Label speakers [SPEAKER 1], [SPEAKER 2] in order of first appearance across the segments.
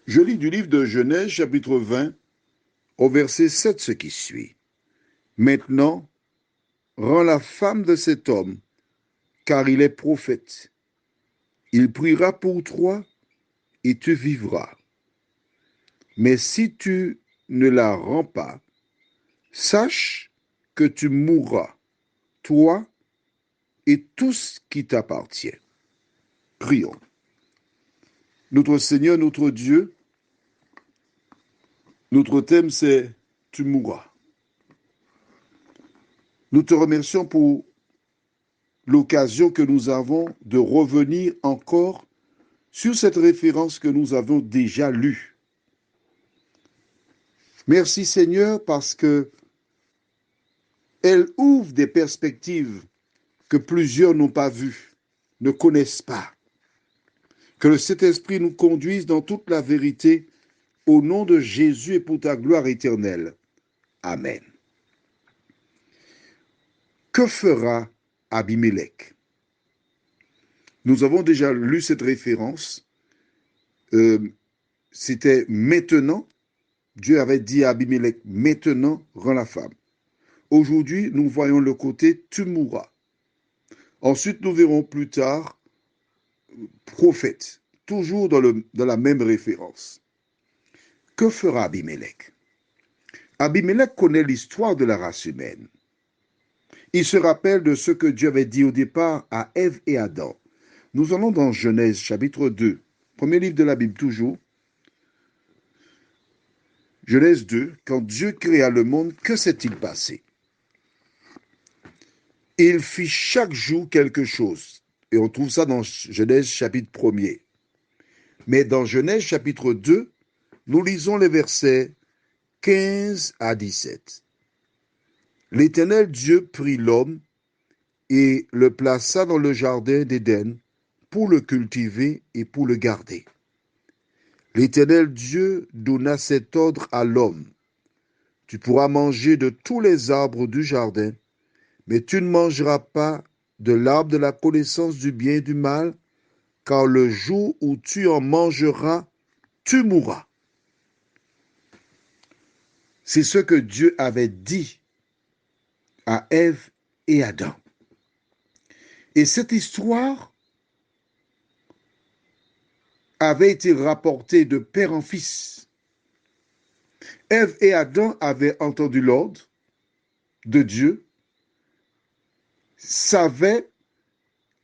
[SPEAKER 1] Je lis du livre de Genèse, chapitre 20, au verset 7, ce qui suit. Maintenant, rends la femme de cet homme, car il est prophète. Il priera pour toi et tu vivras. Mais si tu ne la rends pas, sache que tu mourras, toi et tout ce qui t'appartient. Prions. Notre Seigneur, notre Dieu, notre thème c'est tu mourras. Nous te remercions pour l'occasion que nous avons de revenir encore sur cette référence que nous avons déjà lue. Merci Seigneur parce que elle ouvre des perspectives que plusieurs n'ont pas vues, ne connaissent pas. Que le Saint-Esprit nous conduise dans toute la vérité au nom de Jésus et pour ta gloire éternelle. Amen. Que fera Abimelech? Nous avons déjà lu cette référence. C'était maintenant. Dieu avait dit à Abimelech, maintenant, rends la femme. Aujourd'hui, nous voyons le côté tu mourras. Ensuite, nous verrons plus tard prophète, toujours dans la même référence. Que fera Abimelech? Abimelech connaît l'histoire de la race humaine. Il se rappelle de ce que Dieu avait dit au départ à Ève et Adam. Nous allons dans Genèse chapitre 2, premier livre de la Bible toujours. Genèse 2, quand Dieu créa le monde, que s'est-il passé? Il fit chaque jour quelque chose. Et on trouve ça dans Genèse chapitre 1er. Mais dans Genèse chapitre 2, nous lisons les versets 15 à 17. L'Éternel Dieu prit l'homme et le plaça dans le jardin d'Éden pour le cultiver et pour le garder. L'Éternel Dieu donna cet ordre à l'homme. Tu pourras manger de tous les arbres du jardin, mais tu ne mangeras pas de l'arbre de la connaissance du bien et du mal, car le jour où tu en mangeras, tu mourras. C'est ce que Dieu avait dit à Ève et Adam. Et cette histoire avait été rapportée de père en fils. Ève et Adam avaient entendu l'ordre de Dieu, savaient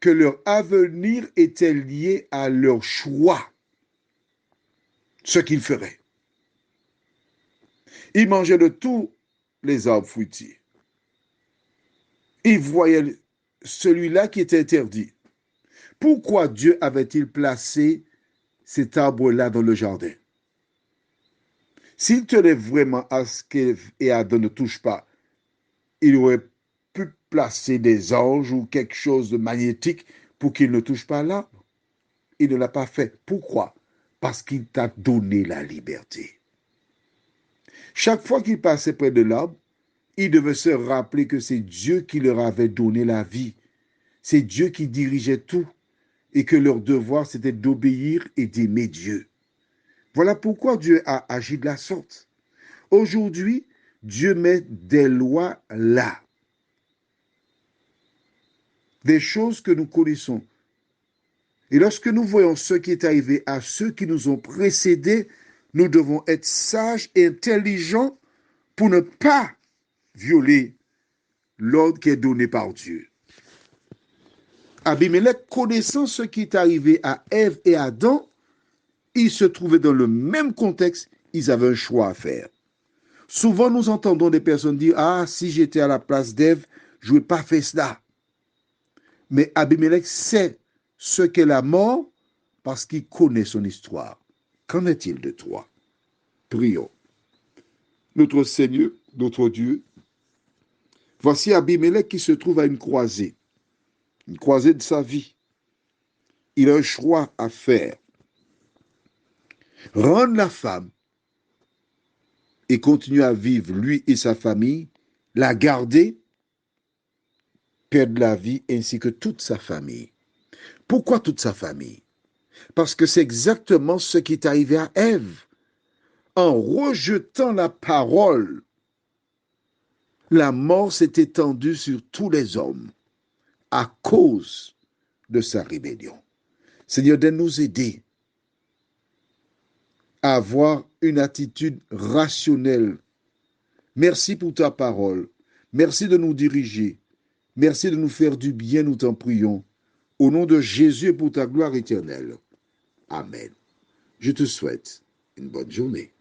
[SPEAKER 1] que leur avenir était lié à leur choix, ce qu'ils feraient. Ils mangeaient de tous les arbres fruitiers. Ils voyaient celui-là qui était interdit. Pourquoi Dieu avait-il placé cet arbre-là dans le jardin? S'il tenait vraiment à ce qu'Ève et Adam ne touchent pas, il aurait pu placer des anges ou quelque chose de magnétique pour qu'ils ne touchent pas l'arbre. Il ne l'a pas fait. Pourquoi? Parce qu'il t'a donné la liberté. Chaque fois qu'il passait près de l'arbre, il devait se rappeler que c'est Dieu qui leur avait donné la vie. C'est Dieu qui dirigeait tout et que leur devoir, c'était d'obéir et d'aimer Dieu. Voilà pourquoi Dieu a agi de la sorte. Aujourd'hui, Dieu met des lois là. Des choses que nous connaissons. Et lorsque nous voyons ce qui est arrivé à ceux qui nous ont précédés, nous devons être sages et intelligents pour ne pas violer l'ordre qui est donné par Dieu. Abimelech, connaissant ce qui est arrivé à Ève et Adam, ils se trouvaient dans le même contexte, ils avaient un choix à faire. Souvent, nous entendons des personnes dire « Ah, si j'étais à la place d'Ève, je n'aurais pas fait cela. » Mais Abimelech sait ce qu'est la mort parce qu'il connaît son histoire. Qu'en est-il de toi? Prions. Notre Seigneur, notre Dieu, voici Abimelech qui se trouve à une croisée de sa vie. Il a un choix à faire. Rendre la femme et continuer à vivre, lui et sa famille, la garder, perdre la vie ainsi que toute sa famille. Pourquoi toute sa famille? Parce que c'est exactement ce qui est arrivé à Ève. En rejetant la parole, la mort s'est étendue sur tous les hommes à cause de sa rébellion. Seigneur, de nous aider à avoir une attitude rationnelle. Merci pour ta parole. Merci de nous diriger. Merci de nous faire du bien, nous t'en prions. Au nom de Jésus et pour ta gloire éternelle. Amen. Je te souhaite une bonne journée.